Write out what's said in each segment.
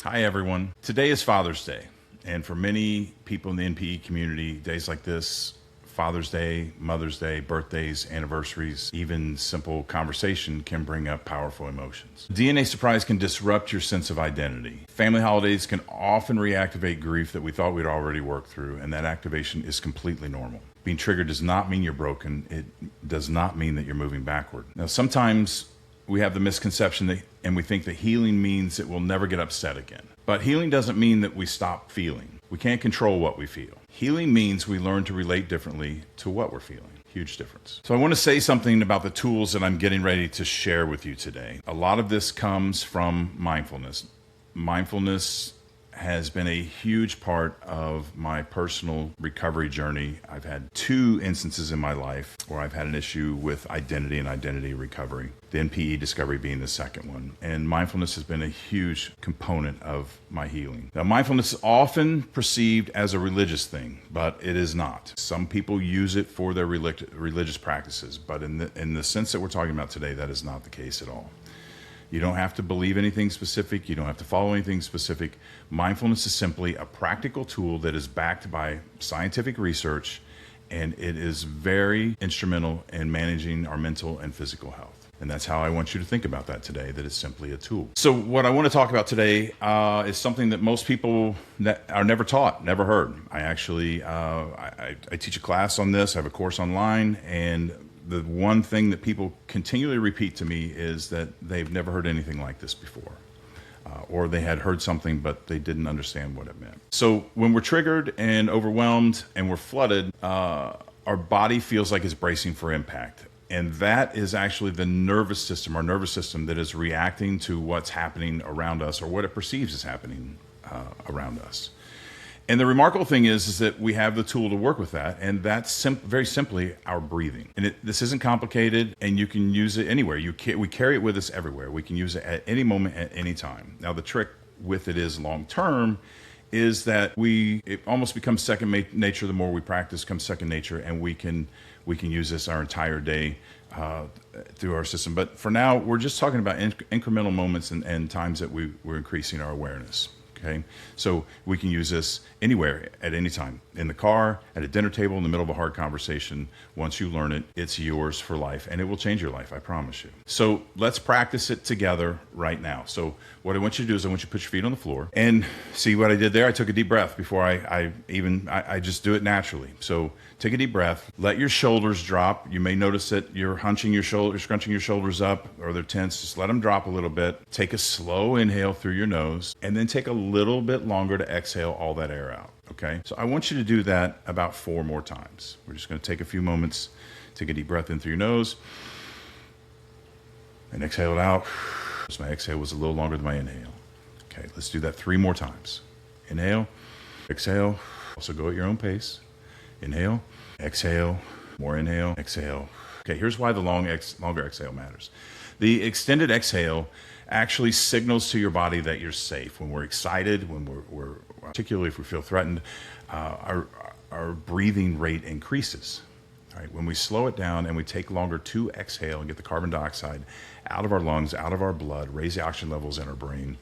Hi, everyone. Today is Father's Day. And for many people in the NPE community, days like this, Father's Day, Mother's Day, birthdays, anniversaries, even simple conversation can bring up powerful emotions. DNA surprise can disrupt your sense of identity. Family holidays can often reactivate grief that we thought we'd already worked through, and that activation is completely normal. Being triggered does not mean you're broken. It does not mean that you're moving backward. Now, sometimes we have the misconception that, and we think that healing means that we'll never get upset again. But healing doesn't mean that we stop feeling. We can't control what we feel. Healing means we learn to relate differently to what we're feeling. Huge difference. So I want to say something about the tools that I'm getting ready to share with you today. A lot of this comes from mindfulness. Mindfulness has been a huge part of my personal recovery journey. I've had two instances in my life where I've had an issue with identity and identity recovery, the NPE discovery being the second one. And mindfulness has been a huge component of my healing. Now, mindfulness is often perceived as a religious thing, but it is not. Some people use it for their religious practices, but in the sense that we're talking about today, that is not the case at all. You don't have to believe anything specific. You don't have to follow anything specific. Mindfulness is simply a practical tool that is backed by scientific research, and it is very instrumental in managing our mental and physical health. And that's how I want you to think about that today, that it's simply a tool. So what I want to talk about today is something that most people that are never taught, never heard. I actually, I teach a class on this. I have a course online, and the one thing that people continually repeat to me is that they've never heard anything like this before. Or they had heard something, but they didn't understand what it meant. So when we're triggered and overwhelmed and we're flooded, our body feels like it's bracing for impact. And that is actually the nervous system, our nervous system, that is reacting to what's happening around us or what it perceives is happening around us. And the remarkable thing is that we have the tool to work with that, and that's very simply our breathing. And this isn't complicated, and you can use it anywhere. We carry it with us everywhere. We can use it at any moment, at any time. Now, the trick with it is long-term, is that it almost becomes second nature. The more we practice, becomes second nature, and we can use this our entire day through our system. But for now, we're just talking about incremental moments and times that we're increasing our awareness. Okay, so we can use this anywhere, at any time, in the car, at a dinner table, in the middle of a hard conversation. Once you learn it, it's yours for life, and it will change your life, I promise you. So let's practice it together right now. So what I want you to do is I want you to put your feet on the floor, and see what I did there? I took a deep breath before I just do it naturally. So take a deep breath, let your shoulders drop. You may notice that you're hunching your shoulders, scrunching your shoulders up, or they're tense. Just let them drop a little bit. Take a slow inhale through your nose, and then take a little bit longer to exhale all that air out, okay? So I want you to do that about 4 more times. We're just gonna take a few moments, take a deep breath in through your nose, and exhale it out. So my exhale was a little longer than my inhale. Okay, let's do that 3 more times. Inhale, exhale, also go at your own pace. Inhale, exhale, more inhale, exhale. Okay, here's why the longer exhale matters. The extended exhale actually signals to your body that you're safe. When we're excited, when we're particularly if we feel threatened, our breathing rate increases. All right, when we slow it down and we take longer to exhale and get the carbon dioxide out of our lungs, out of our blood, raise the oxygen levels in our brain,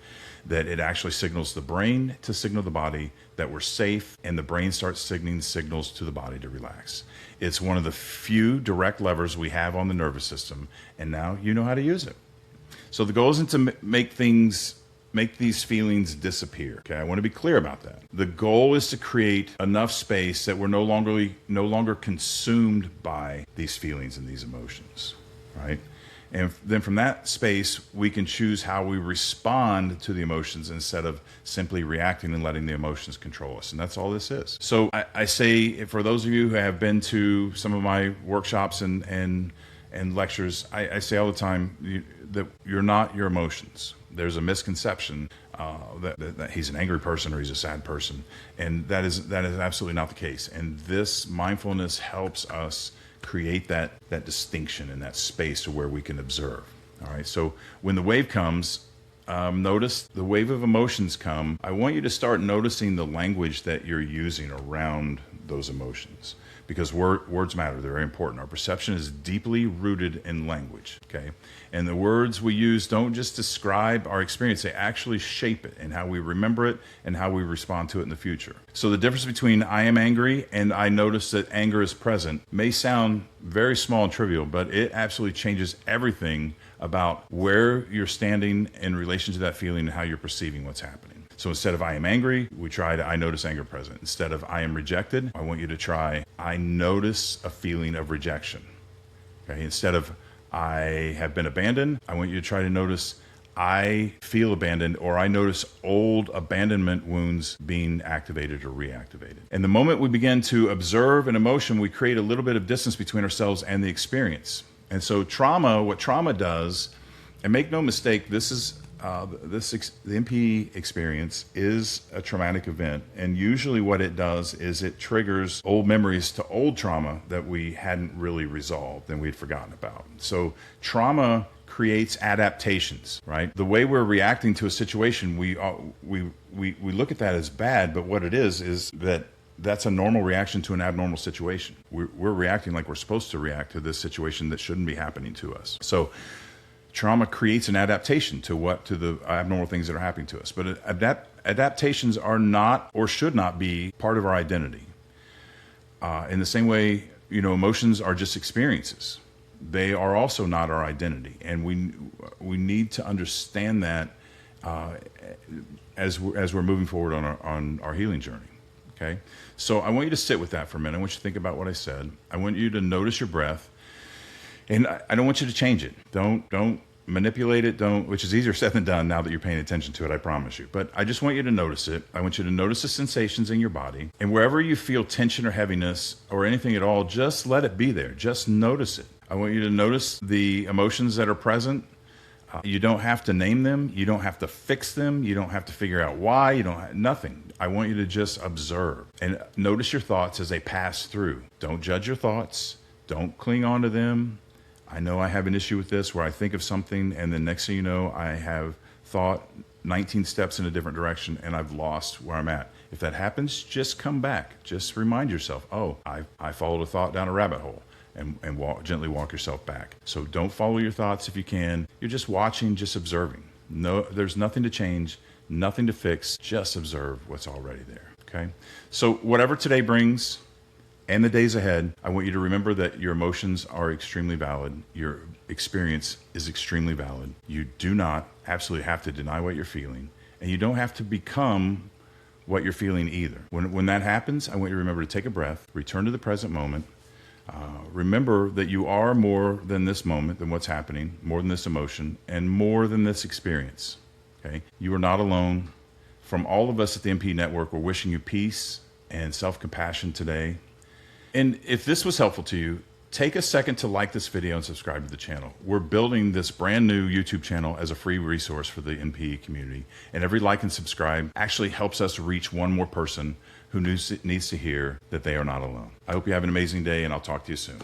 that it actually signals the brain to signal the body that we're safe, and the brain starts signaling signals to the body to relax. It's one of the few direct levers we have on the nervous system, and now you know how to use it. So the goal isn't to make these feelings disappear. Okay, I want to be clear about that. The goal is to create enough space that we're no longer consumed by these feelings and these emotions, right? And then from that space, we can choose how we respond to the emotions instead of simply reacting and letting the emotions control us. And that's all this is. So I say, for those of you who have been to some of my workshops and lectures, I say all the time that you're not your emotions. There's a misconception that he's an angry person or he's a sad person, and that is absolutely not the case. And this mindfulness helps us create that distinction and that space to where we can observe. All right. So when the wave comes, Notice the wave of emotions come. I want you to start noticing the language that you're using around those emotions, because words matter. They're very important. Our perception is deeply rooted in language, okay? And the words we use don't just describe our experience, they actually shape it and how we remember it and how we respond to it in the future. So the difference between I am angry and I notice that anger is present may sound very small and trivial, but it absolutely changes everything about where you're standing in relation to that feeling and how you're perceiving what's happening. So instead of I am angry, we try to I notice anger present. Instead of I am rejected, I want you to try I notice a feeling of rejection. Okay? Instead of I have been abandoned, I want you to try to notice I feel abandoned, or I notice old abandonment wounds being activated or reactivated. And the moment we begin to observe an emotion, we create a little bit of distance between ourselves and the experience. And so what trauma does, and make no mistake, this is the NPE experience is a traumatic event, and usually what it does is it triggers old memories to old trauma that we hadn't really resolved and we'd forgotten about. So trauma creates adaptations, right? The way we're reacting to a situation, we look at that as bad, but what it is that that's a normal reaction to an abnormal situation. We're reacting like we're supposed to react to this situation that shouldn't be happening to us. So trauma creates an adaptation to the abnormal things that are happening to us. But adaptations are not or should not be part of our identity. In the same way, emotions are just experiences. They are also not our identity, and we need to understand that as we're moving forward on our healing journey. Okay, so I want you to sit with that for a minute. I want you to think about what I said. I want you to notice your breath. And I don't want you to change it. Don't manipulate it. Which is easier said than done now that you're paying attention to it, I promise you. But I just want you to notice it. I want you to notice the sensations in your body. And wherever you feel tension or heaviness or anything at all, just let it be there. Just notice it. I want you to notice the emotions that are present. You don't have to name them. You don't have to fix them. You don't have to figure out why. Nothing. I want you to just observe and notice your thoughts as they pass through. Don't judge your thoughts. Don't cling on to them. I know I have an issue with this where I think of something and then next thing you know, I have thought 19 steps in a different direction and I've lost where I'm at. If that happens, just come back. Just remind yourself, oh, I followed a thought down a rabbit hole, and gently walk yourself back. So don't follow your thoughts if you can. You're just watching, just observing. No, there's nothing to change, nothing to fix. Just observe what's already there, okay? So whatever today brings, and the days ahead, I want you to remember that your emotions are extremely valid. Your experience is extremely valid. You do not absolutely have to deny what you're feeling, and you don't have to become what you're feeling either. When that happens, I want you to remember to take a breath, return to the present moment. Remember that you are more than this moment, than what's happening, more than this emotion, and more than this experience. Okay? You are not alone. From all of us at the NPE Network, we're wishing you peace and self-compassion today. And if this was helpful to you, take a second to like this video and subscribe to the channel. We're building this brand new YouTube channel as a free resource for the NPE community. And every like and subscribe actually helps us reach one more person who needs to hear that they are not alone. I hope you have an amazing day, and I'll talk to you soon.